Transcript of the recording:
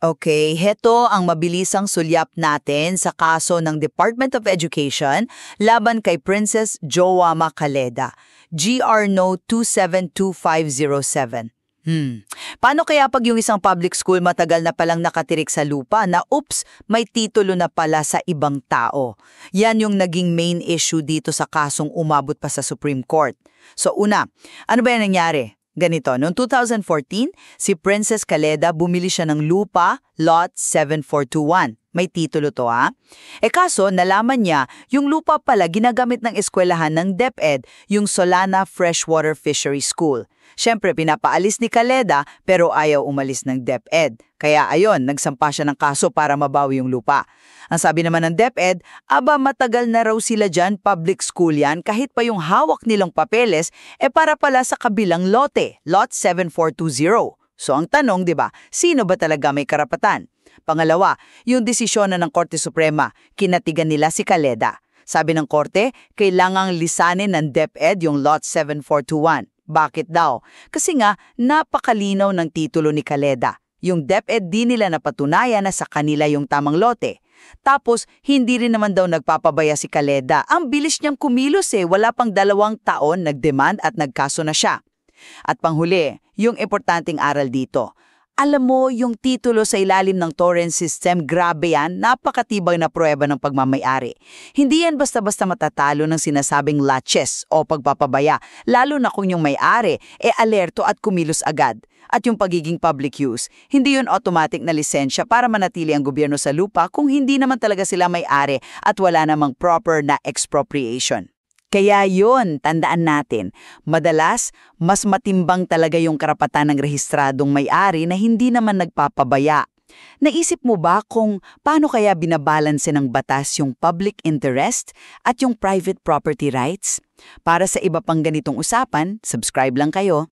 Okay, heto ang mabilisang sulyap natin sa kaso ng Department of Education laban kay Princess Jowa Macaleda, GR No 272507. Paano kaya pag yung isang public school matagal na palang nakatirik sa lupa na oops, may titulo na pala sa ibang tao? Yan yung naging main issue dito sa kasong umabot pa sa Supreme Court. So una, ano ba yan nangyari? Ganito, noong 2014, si Princess Caleda bumili siya ng lupa, lot 7421. May titulo to kaso nalaman niya, yung lupa pala ginagamit ng eskwelahan ng DepEd, yung Solana Freshwater Fishery School. Siyempre, pinapaalis ni Caleda pero ayaw umalis ng DepEd. Kaya ayon, nagsampa siya ng kaso para mabawi yung lupa. Ang sabi naman ng DepEd, matagal na raw sila dyan, public school yan, kahit pa yung hawak nilang papeles, para pala sa kabilang lote, lot 7420. So ang tanong, di ba, sino ba talaga may karapatan? Pangalawa, yung desisyon ng Korte Suprema, kinatigan nila si Caleda. Sabi ng Korte, kailangang lisanin ng DepEd yung lot 7421. Bakit daw? Kasi nga, napakalinaw ng titulo ni Caleda. Yung DepEd di nila napatunayan na sa kanila yung tamang lote. Tapos, hindi rin naman daw nagpapabaya si Caleda. Ang bilis niyang kumilos wala pang 2 taon nagdemand at nagkaso na siya. At panghuli, yung importanteng aral dito. Alam mo, yung titulo sa ilalim ng torrent system, grabe yan, napakatibay na pruweba ng pagmamayari. Hindi yan basta-basta matatalo ng sinasabing latches o pagpapabaya, lalo na kung yung may-ari, alerto at kumilos agad. At yung pagiging public use, hindi yun automatic na lisensya para manatili ang gobyerno sa lupa kung hindi naman talaga sila may-ari at wala namang proper na expropriation. Kaya yun, tandaan natin, madalas, mas matimbang talaga yung karapatan ng rehistradong may-ari na hindi naman nagpapabaya. Naisip mo ba kung paano kaya binabalanse ng batas yung public interest at yung private property rights? Para sa iba pang ganitong usapan, subscribe lang kayo.